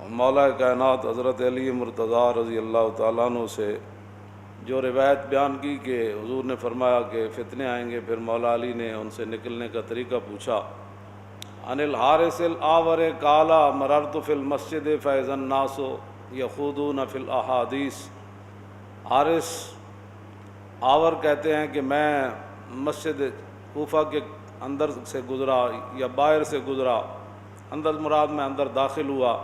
مولا کائنات حضرت علی مرتضیٰ رضی اللہ تعالیٰ عنہ سے جو روایت بیان کی کہ حضور نے فرمایا کہ فتنے آئیں گے، پھر مولا علی نے ان سے نکلنے کا طریقہ پوچھا۔ عن الحارث الآور قال مررت فی المسجد فاذا الناس یخوضون فی الاحادیث۔ حارث آور کہتے ہیں کہ میں مسجد کوفہ کے اندر سے گزرا یا باہر سے گزرا، اندر مراد میں اندر داخل ہوا،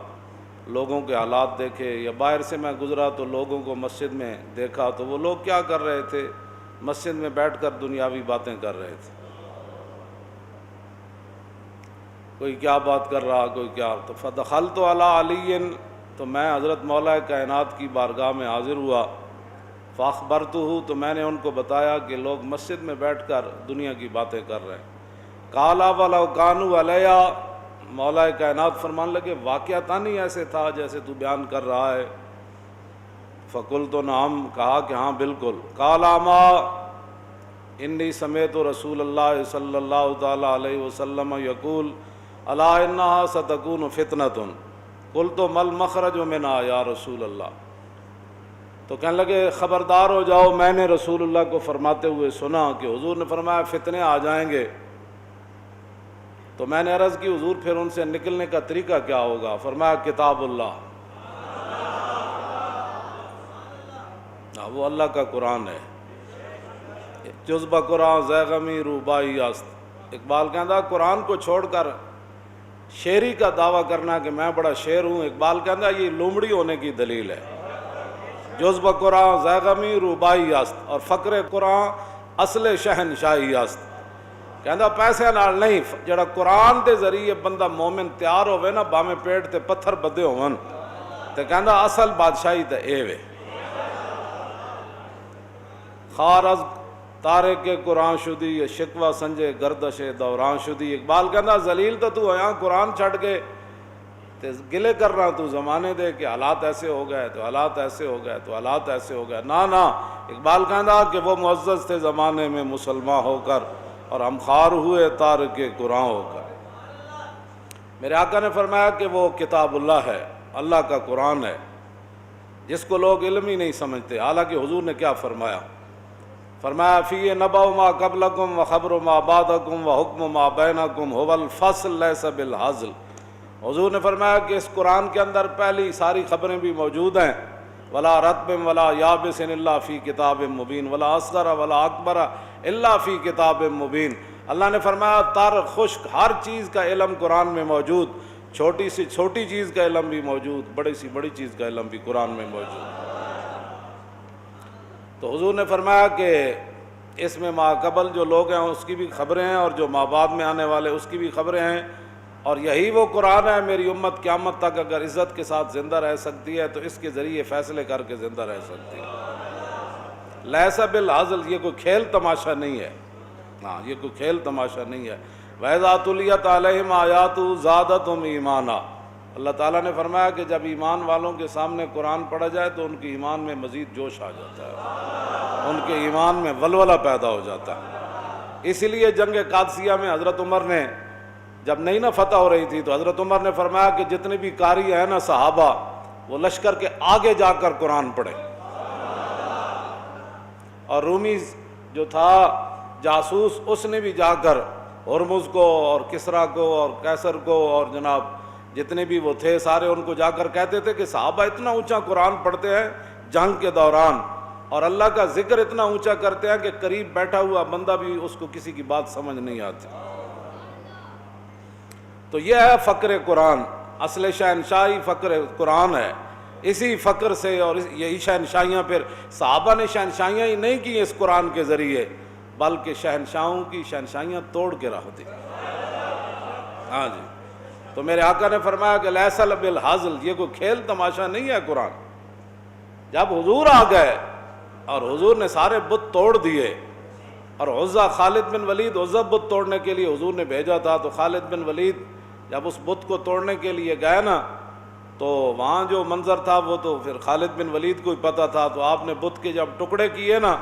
لوگوں کے حالات دیکھے، یا باہر سے میں گزرا تو لوگوں کو مسجد میں دیکھا تو وہ لوگ کیا کر رہے تھے، مسجد میں بیٹھ کر دنیاوی باتیں کر رہے تھے، کوئی کیا بات کر رہا، کوئی کیا۔ تو فدخلت علی علی، تو میں حضرت مولا کائنات کی بارگاہ میں حاضر ہوا، فاخبرتہ، تو میں نے ان کو بتایا کہ لوگ مسجد میں بیٹھ کر دنیا کی باتیں کر رہے ہیں۔ قال ولو کانوا علیہ، مولا کائنات فرمان لگے واقعتاً ہی ایسے تھا جیسے تو بیان کر رہا ہے۔ فقلت نعم، کہا کہ ہاں بالکل۔ قال اما انی سمعت رسول اللہ صلی اللہ تعالی علیہ وسلم یقول الا انہا ستکون فتنۃ قلت ما المخرج منہا یا رسول اللہ۔ تو کہنے لگے خبردار ہو جاؤ، میں نے رسول اللہ کو فرماتے ہوئے سنا کہ حضور نے فرمایا فتنے آ جائیں گے۔ تو میں نے عرض کی حضور پھر ان سے نکلنے کا طریقہ کیا ہوگا؟ فرمایا کتاب اللہ، وہ اللہ کا قرآن ہے۔ جذبہ قرآن زیغمی روبائی است۔ اقبال کہتا قرآن کو چھوڑ کر شیری کا دعویٰ کرنا کہ میں بڑا شیر ہوں، اقبال کہتا یہ لومڑی ہونے کی دلیل ہے۔ جذبہ قرآن زیغمی روبائی است، اور فقر قرآن اصل شہنشاہی است۔ کہندا پیسے نال نہیں، جڑا قرآن دے ذریعے بندہ مومن تیار ہوئے نا، باویں پیٹ تے پتھر بدے ہون، تے کہندا اصل بادشاہی تے اے وے۔ خار از تارک قرآن شدی، یہ شکوہ سنجے گردش دوران شدی۔ اقبال کہندا ذلیل تو ہویا قرآن چھڑ کے تے گلے کر رہا تو زمانے دے کہ حالات ایسے ہو گئے، تو حالات ایسے ہو گئے، تو حالات ایسے ہو گئے۔ نا اقبال کہندا کہ وہ معزز تھے زمانے میں مسلمان ہو کر، اور ہم خار ہوئے تارک قرآن ہو کر۔ میرے آقا نے فرمایا کہ وہ کتاب اللہ ہے، اللہ کا قرآن ہے، جس کو لوگ علم ہی نہیں سمجھتے۔ حالانکہ حضور نے کیا فرمایا؟ فرمایا فی نبأ ما قبلکم وخبر ما بعدکم وحکم ما بینکم هو الفصل لیس بالہزل۔ حضور نے فرمایا کہ اس قرآن کے اندر پہلی ساری خبریں بھی موجود ہیں، ولا رطب ولا یابس الا فی کتاب مبین ولا اصغر ولا اکبر الا فی کتاب مبین۔ اللہ نے فرمایا تر خشک ہر چیز کا علم قرآن میں موجود، چھوٹی سی چھوٹی چیز کا علم بھی موجود، بڑی سی بڑی چیز کا علم بھی قرآن میں موجود۔ تو حضور نے فرمایا کہ اس میں ما قبل جو لوگ ہیں اس کی بھی خبریں ہیں، اور جو ما بعد میں آنے والے اس کی بھی خبریں ہیں، اور یہی وہ قرآن ہے میری امت قیامت تک اگر عزت کے ساتھ زندہ رہ سکتی ہے تو اس کے ذریعے فیصلے کر کے زندہ رہ سکتی ہے۔ لیس بالہزل، یہ کوئی کھیل تماشا نہیں ہے، ہاں یہ کوئی کھیل تماشا نہیں ہے۔ وَإِذَا تُلِيَتْ عَلَيْهِمْ آيَاتُهُ زَادَتْهُمْ ایمانا۔ اللہ تعالیٰ نے فرمایا کہ جب ایمان والوں کے سامنے قرآن پڑھا جائے تو ان کے ایمان میں مزید جوش آ جاتا ہے، ان کے ایمان میں ولولہ پیدا ہو جاتا ہے۔ اسی لیے جنگ قادسیہ میں حضرت عمر نے جب نئی نہ فتح ہو رہی تھی تو حضرت عمر نے فرمایا کہ جتنے بھی قاری ہیں نا صحابہ، وہ لشکر کے آگے جا کر قرآن پڑھے۔ اور رومی جو تھا جاسوس، اس نے بھی جا کر ہرمز کو اور کسریٰ کو اور قیصر کو اور جناب جتنے بھی وہ تھے سارے، ان کو جا کر کہتے تھے کہ صحابہ اتنا اونچا قرآن پڑھتے ہیں جنگ کے دوران، اور اللہ کا ذکر اتنا اونچا کرتے ہیں کہ قریب بیٹھا ہوا بندہ بھی اس کو کسی کی بات سمجھ نہیں آتی۔ تو یہ ہے فقر قرآن، اصل شہنشاہی فقر قرآن ہے۔ اسی فقر سے اور یہی شہنشاہیاں پھر صحابہ نے شہنشاہیاں ہی نہیں کی اس قرآن کے ذریعے، بلکہ شہنشاہوں کی شہنشاہیاں توڑ کے رکھ دی۔ ہاں جی، تو میرے آقا نے فرمایا کہ لیس بالہزل، یہ کوئی کھیل تماشا نہیں ہے قرآن۔ جب حضور آ گئے اور حضور نے سارے بت توڑ دیے، اور عزا خالد بن ولید عزا بت توڑنے کے لیے حضور نے بھیجا تھا، تو خالد بن ولید جب اس بت کو توڑنے کے لیے گئے نا، تو وہاں جو منظر تھا وہ تو پھر خالد بن ولید کو ہی پتہ تھا۔ تو آپ نے بت کے جب ٹکڑے کیے نا،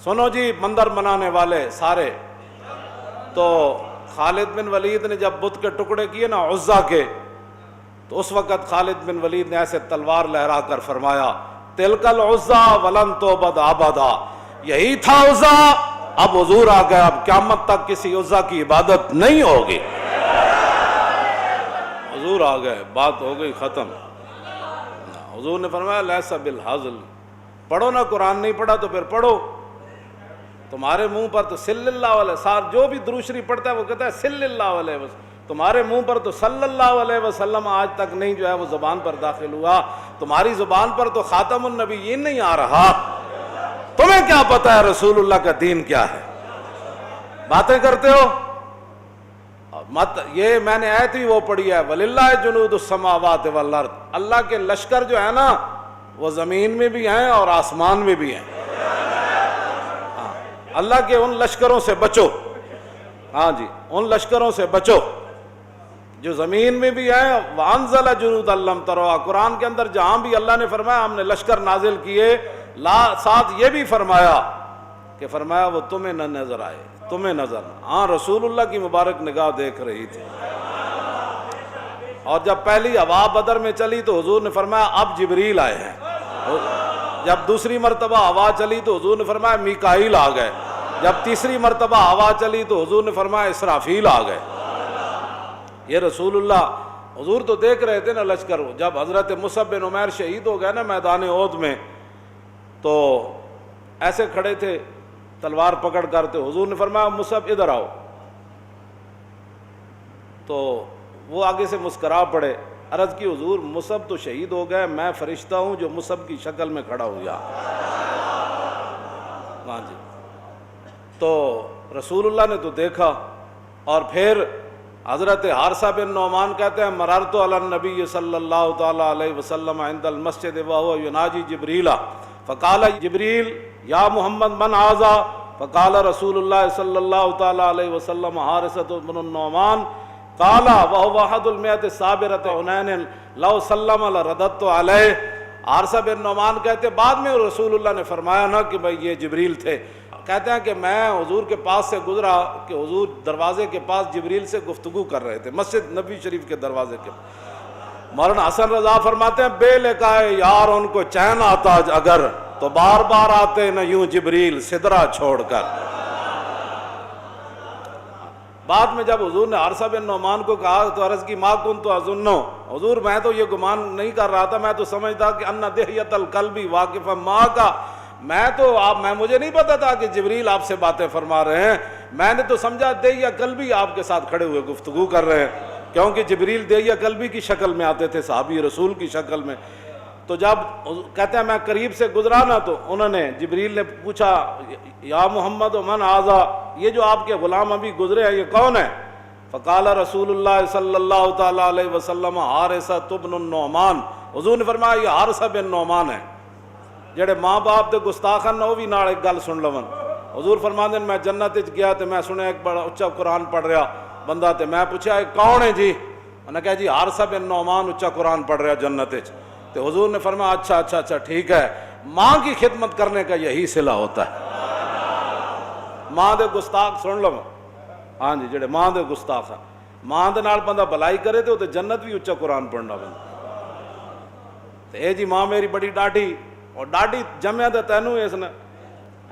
سنو جی مندر بنانے والے سارے، تو خالد بن ولید نے جب بت کے ٹکڑے کیے نا عزا کے، تو اس وقت خالد بن ولید نے ایسے تلوار لہرا کر فرمایا تلکل عزا ولن توبد آبادا، یہی تھا عزا، اب حضور آ گیا، اب قیامت تک کسی عزا کی عبادت نہیں ہوگی۔ حضور آ گئے، بات ہو گئی ختم۔ حضور نے فرمایا لیسا بالحزل، پڑھو نا، قرآن نہیں پڑھا تو پھر پڑھو، تمہارے منہ پر تو صلی اللہ علیہ وسلم، جو بھی درود شریف پڑھتا ہے وہ کہتا ہے صلی اللہ علیہ وسلم، تمہارے منہ پر تو صلی اللہ علیہ وسلم آج تک نہیں جو ہے وہ زبان پر داخل ہوا، تمہاری زبان پر تو خاتم النبیین نہیں آ رہا، تمہیں کیا پتا ہے رسول اللہ کا دین کیا ہے، باتیں کرتے ہو مت۔ یہ میں نے آیت بھی وہ پڑھی ہے وَلِلَّهِ جُنُودُ السَّمَاوَاتِ وَالْأَرْضِ، اللہ کے لشکر جو ہے نا وہ زمین میں بھی ہیں اور آسمان میں بھی ہیں، اللہ کے ان لشکروں سے بچو، ہاں جی ان لشکروں سے بچو جو زمین میں بھی ہیں۔ وَأَنزَلَ جُنُودًا لَّمْ تَرَوْهَا، قرآن کے اندر جہاں بھی اللہ نے فرمایا ہم نے لشکر نازل کیے، ساتھ یہ بھی فرمایا کہ فرمایا وہ تمہیں نہ نظر آئے، تمہیں نظر، ہاں رسول اللہ کی مبارک نگاہ دیکھ رہی تھی۔ اور جب پہلی ہوا بدر میں چلی تو حضور نے فرمایا اب جبریل آئے ہیں، جب دوسری مرتبہ ہوا چلی تو حضور نے فرمایا میکائیل آ گئے، جب تیسری مرتبہ ہوا چلی تو حضور نے فرمایا اسرافیل آ گئے۔ یہ رسول اللہ حضور تو دیکھ رہے تھے نا لشکر۔ جب حضرت مصعب بن عمیر شہید ہو گئے نا میدان احد میں، تو ایسے کھڑے تھے تلوار پکڑ کر، تو حضور نے فرمایا مصعب ادھر آؤ، تو وہ آگے سے مسکرا پڑے، عرض کی حضور مصعب تو شہید ہو گئے، میں فرشتہ ہوں جو مصعب کی شکل میں کھڑا ہوا۔ ہاں جی، تو رسول اللہ نے تو دیکھا۔ اور پھر حضرت حارثہ بن نعمان کہتے ہیں مررت علی النبی صلی اللہ تعالی علیہ وسلم عند المسجد وهو يناجي جبریل فقال جبریل یا محمد من هذا فقال رسول اللہ صلی اللہ تعالی علیہ وسلم حارثہ بن النعمان قال وهو احد المئة الصابرة حنین لو سلم لرددت علیہ۔ حارثہ بن نعمان کہتے بعد میں رسول اللہ نے فرمایا نا کہ بھئی یہ جبریل تھے، کہتے ہیں کہ میں حضور کے پاس سے گزرا کہ حضور دروازے کے پاس جبریل سے گفتگو کر رہے تھے، مسجد نبی شریف کے دروازے کے۔ مولانا حسن رضا فرماتے ہیں بے لکائے یار ان کو چین آتا اگر تو بار بار آتے نہ یوں جبریل سدرہ چھوڑ کر۔ بعد میں جب حضور نے حارثہ بن نعمان کو کہا تو عرض کی ما کنت اظنو، حضور میں تو یہ گمان نہیں کر رہا تھا، میں تو سمجھتا کہ ان دہیت القلب واقف ما کا، میں مجھے نہیں پتا تھا کہ جبریل آپ سے باتیں فرما رہے ہیں، میں نے تو سمجھا دہیہ قلبی آپ کے ساتھ کھڑے ہوئے گفتگو کر رہے ہیں، کیونکہ جبریل دہیہ قلبی کی شکل میں آتے تھے، صحابی رسول کی شکل میں۔ تو جب کہتے ہیں میں قریب سے گزرا نا تو انہوں نے جبریل نے پوچھا یا محمد من ھذا، یہ جو آپ کے غلام ابھی گزرے ہیں یہ کون ہے؟ فقال رسول اللہ صلی اللہ تعالی علیہ وسلم حارثہ بن النعمان، حضور نے فرمایا یہ حارثہ بن نعمان ہے جڑے ماں باپ دے گستاخن نہ وہ بھی نال ایک گل سن لون۔ حضور فرماندے میں جنت وچ گیا تے میں سنیا ایک بڑا اچا قرآن پڑھ رہا بندہ، تے میں پوچھا یہ کون ہے جی؟ انہوں نے کہا جی حارثہ بن نعمان اچا قرآن پڑھ رہا جنت وچ۔ تے حضور نے فرمایا اچھا ٹھیک ہے، ماں کی خدمت کرنے کا یہی صلہ ہوتا ہے، ماں دے گستاخ سن لو، ہاں جی جڑے ماں دے گستاخ ہیں، ماں دے نال بندہ بھلائی کرے تے جنت بھی اچا قرآن پڑھنا بندہ۔ تے اے جی ماں میری بڑی ڈاڈی، اور ڈاڈی جمع تو تینوں اس نے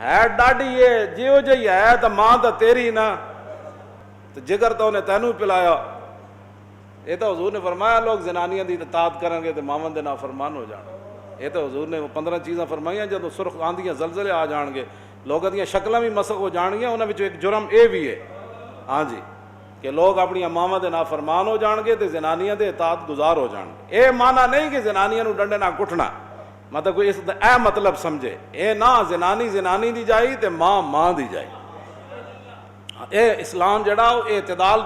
ہے ڈاڈی یہ جیو جی ہے تو ماں تو تیری نا، تو جگر تو انہیں تینوں پلایا۔ یہ تو حضور نے فرمایا لوگ زنانیاں دی اطاعت کریں گے تو ماون دے نافرمان ہو جان۔ یہ تو حضور نے 15 چیزاں فرمائیاں، جب سرخ آندیاں زلزلے آ جان گے، لوگوں دیاں شکلاں بھی مسخ ہو جان گیا، انہاں وچ ایک جرم اے بھی ہے، ہاں جی کہ لوگ اپنی ماواں دے نافرمان ہو جان گے تے زنانیاں دے اطاعت گزار ہو جان گے۔ اے معنی نہیں کہ زنانیاں نو ڈنڈے نہ کٹنا، مطلب کوئی اس اے مطلب سمجھے، اے نہ زنانی دی جائی تے ماں دی جائی۔ اے اسلام جڑا وہ اعتدال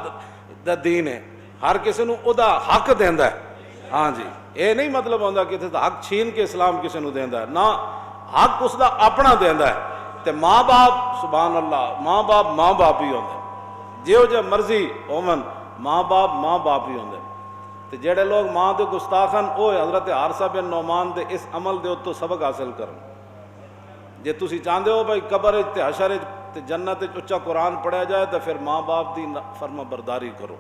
دا دین ہے، ہر کسی نو او دا حق دیندا ہے، ہاں جی اے نہیں مطلب ہوندا کہ حق چھین کے اسلام کسی نو دیندا ہے، نہ حق اس دا اپنا دیندا ہے۔ تے ماں باپ سبحان اللہ ماں باپ ہی ہوندے، جیو جے مرضی ہوون ماں باپ ہی ہوندے۔ تے جڑے لوگ ماں دے گستاخن او حضرت حارثہ بن نعمان دے اس عمل دے اتوں سبق حاصل کرن۔ جے تسی چاہندے ہو بھائی قبر تے حشر تے جنت اچا قرآن پڑھیا جائے تو پھر ماں باپ دی فرما برداری کرو،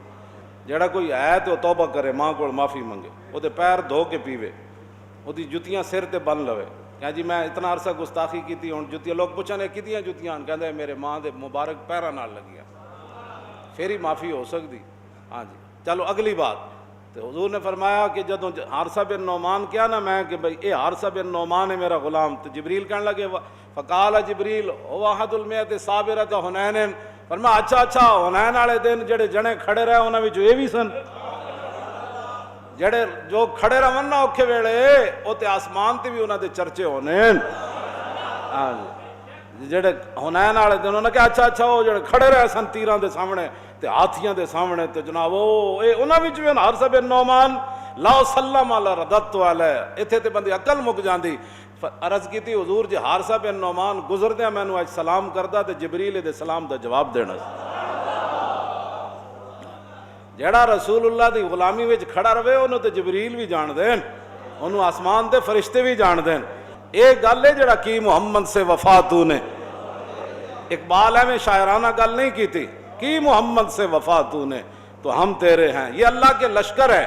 جڑا کوئی ہے تو توبہ کرے, ماں کو معافی منگے, وہ پیر دھو کے پیوے, وہ جتیاں سر تے بن لوے کہ جی میں اتنا عرصہ گستاخی کی, ہوں جتیاں لوگ پوچھنے کتیاں جتیاں, کہتے میرے ماں دے مبارک پیراں نال لگیاں, پھر ہی معافی ہو سکتی. ہاں جی چلو اگلی بات. تو حضور نے فرمایا کہ جدوں حارثہ بن نعمان کیا نا میں کہ بھئی اے حارثہ بن نعمان ہے میرا غلام, تو جبریل کہنے لگے فقال جبریل هو احد المئۃ صابرۃ حنین, فرمایا اچھا حنین والے دن جڑے جنے کھڑے رہے انہاں وچ اے وی سن, جڑے جو کھڑے رہن نا اوکھے ویلے او تے آسمان تے بھی انہاں دے چرچے ہونے. ہاں جی جڑے حنین والے دن انہاں کہ اچھا وہ جڑے کھڑے رہے سن تیراں دے سامنے تے ہاتھیاں دے سامنے, تو جناب او اے انہاں وچ وی حارثہ بن نعمان لا سلم علی ردت علیہ. ایتھے تے بندی عقل مک جاندی. عرض کیتی حضور جی حارثہ بن نعمان گزردیاں مینوں اج سلام کردا تے جبریل دے سلام دا جواب دینا. جڑا رسول اللہ دی غلامی وچ کھڑا رہے انہوں تے جبریل بھی جان دین, انہوں آسمان دے فرشتے بھی جان دین. اے گل ہے جڑا کی محمد سے وفا تو نے, اقبال ہے میں شاعرانہ گل نہیں کی تھی, کی محمد سے وفا تو نے تو ہم تیرے ہیں. یہ اللہ کے لشکر ہے,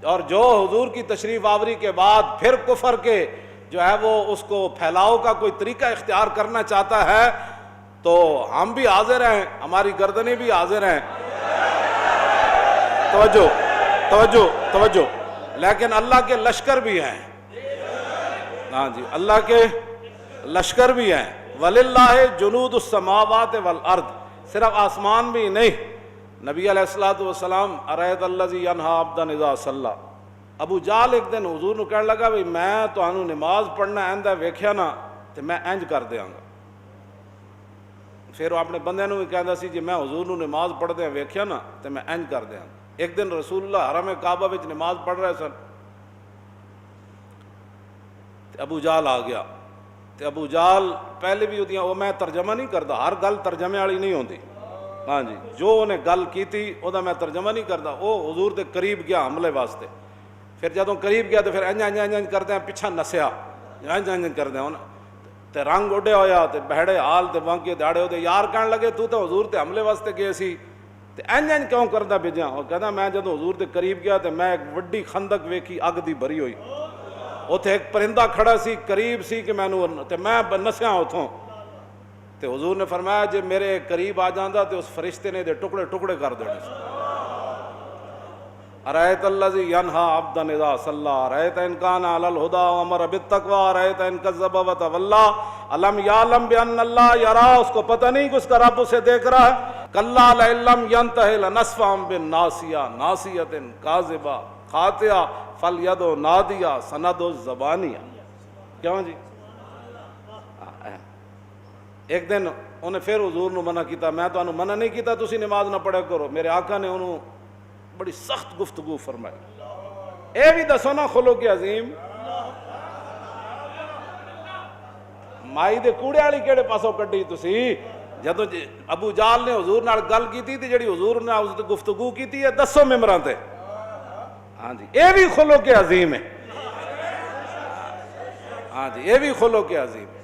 اور جو حضور کی تشریف آوری کے بعد پھر کفر کے جو ہے وہ اس کو پھیلاؤ کا کوئی طریقہ اختیار کرنا چاہتا ہے تو ہم بھی حاضر ہیں, ہماری گردنیں بھی حاضر ہیں. توجہ, لیکن اللہ کے لشکر بھی ہیں. ہاں جی اللہ کے لشکر بھی ہیں. وَلِلَّهِ جُنُودُ السَّمَاوَاتِ وَالْأَرْضِ, صرف آسمان بھی نہیں. نبی علیہ الصلوۃ والسلام اَرَأَيْتَ الَّذِي يَنْهَىٰ عَبْدًا إِذَا صَلَّىٰ. ابو جال ایک دن حضور نو کہنے لگا بھئی میں تانوں نماز پڑھنا آئندہ ویکھیا نا تے میں انج کر دیاں گا. پھر وہ اپنے بندے نو بھی کہندا سی جی میں حضور نو نماز پڑھدے ویکھیا نا تے میں انج کر دیاں گا. ایک دن رسول اللہ حرم کعبہ وچ نماز پڑھ رہے سن, ابو جال آ گیا. تے ابو جال پہلے بھی اودیاں وہ میں ترجمہ نہیں کردا, ہر گل ترجمے والی نہیں ہوندی. ہاں جی جو انہیں گل کیتی او دا میں ترجمہ نہیں کردا. او حضور دے قریب گیا حملے واسطے, پھر جدوں قریب گیا تو پھر انج کردے پیچھا نسیا, انج کردے تے رنگ اڈیا ہویا تے بہڑے حال تے بانکے داڑے ہوتے. یار کہنے لگے تو تے حضور تے حملے واسطے گئے سی تے انج کیوں کردا بھیجا. اور کہندا میں جدوں حضور دے قریب گیا تے میں ایک وڈی خندق ویکھی اگ دی بھری ہوئی, اوتھے ایک پرندہ کھڑا سی قریب سی کہ مینوں تے میں نسیا اتھوں. تے حضور نے فرمایا جے میرے قریب آ جاندا تے اس فرشتے نے دے ٹکڑے ٹکڑے کر دینے سی. اَرَأَيْتَ الَّذِي يَنْهَىٰ عَبْدًا إِذَا صَلَّىٰ أَرَأَيْتَ إِنْ كَانَ عَلَى الْهُدَىٰ وَأَمَرَ بِالتَّقْوَىٰ أَرَأَيْتَ إِنْ كَذَّبَ وَتَوَلَّىٰ أَلَمْ يَعْلَمْ بِأَنَّ اللَّهَ يَرَىٰ. اس کو پتہ نہیں کہ اس کا رب اسے دیکھ رہا ہے. كَلَّا لَئِن لَّمْ يَنْتَهِ لَنَسْفَعًا بِالنَّاصِيَةِ نَاصِيَةٍ كَاذِبَةٍ خَاطِئَةٍ فَلْيَدْعُ نَادِيَهُ سَنَدْعُ الزَّبَانِيَةَ. کیوں جی ایک دن انہیں پھر حضور نو منع کیتا, میں تو منع نہیں کیتا تسی نماز نہ پڑھے کرو. میرے آقا نے انہوں بڑی سخت گفتگو فرمائی. اے بھی دسو نا خلق عظیم مائی دے کوڑے والی کیڑے پاسوں کڈی تسی. جدوں ابو جال نے حضور نال گل کیتی تے جڑی حضور نے اس تے گفتگو کیتی ہے دسو ممبراں تے. ہاں جی اے بھی خلق عظیم ہے. ہاں جی یہ بھی خلق عظیم ہے.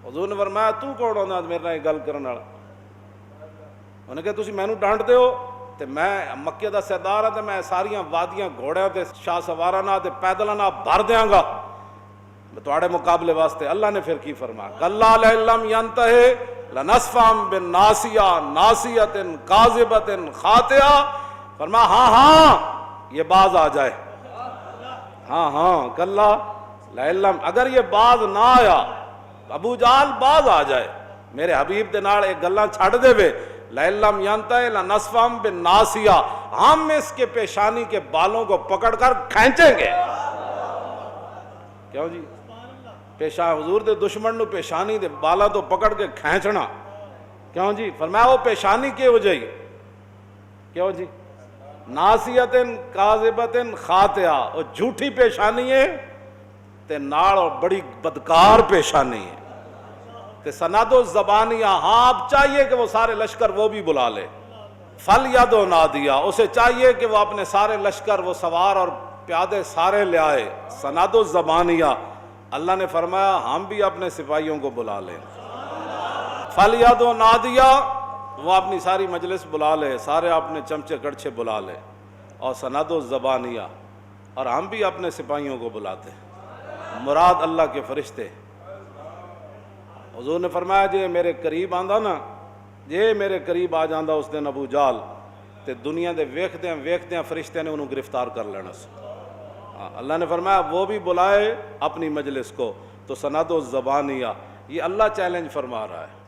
حضور نے فرمایا تو کون ہوندا میرے نال گل کرن والا. انہیں کہ تسی مینوں ڈانٹدے ہو تے میں مکے دا سردار ہاں تے میں ساریاں وادیاں گھوڑیاں تے شاہ سواراں نال تے پیدلاں نال بھر دیاں گا تواڈے مقابلے واسطے. اللہ نے پھر کی فرمایا کلا لئن لم ینتہی لنسفعا بالناصیہ ناصیۃ کاذبۃ خاطئہ. فرمایا ہاں یہ باز آ جائے. ہاں کلا لئن لم, اگر یہ باز نہ آیا ابو جال باز آ جائے میرے حبیب دے نال ایک گلاں چھڑ دے وے. لئن لم ینتہی لنسفعا بالناصیہ, ہم اس کے پیشانی کے بالوں کو پکڑ کر کھینچیں گے. کیوں جی حضور دے دشمن نو پیشانی دے بالاں تو پکڑ کے کھینچنا کیوں جی. فرمایا وہ پیشانی کی ہو جائی کیوں جی ناصیۃ کاذبۃ خاطئہ, وہ جھوٹی پیشانی ہے تے نال اور بڑی بدکار پیشانی ہے. تے سناد الزبانیہ, ہاں اب چاہیے کہ وہ سارے لشکر وہ بھی بلا لے. فَلْيَدْعُ نَادِيَهُ, اسے چاہیے کہ وہ اپنے سارے لشکر وہ سوار اور پیادے سارے لے آئے. سناد الزبانیہ, اللہ نے فرمایا ہم بھی اپنے سپاہیوں کو بلا لیں. فَلْيَدْعُ نَادِيَهُ, وہ اپنی ساری مجلس بلا لے, سارے اپنے چمچے کڑچے بلا لے. اور سند الزبانیہ، اور ہم بھی اپنے سپاہیوں کو بلاتے ہیں، مراد اللہ کے فرشتے۔ حضور نے فرمایا جے میرے قریب آندا نا، جے میرے قریب آ جاندہ اس دن ابو جال تے دنیا دے ویکھدیاں فرشتے نے انہوں گرفتار کر لینا سی۔ اللہ نے فرمایا وہ بھی بلائے اپنی مجلس کو، تو سند الزبانیہ، یہ اللہ چیلنج فرما رہا ہے۔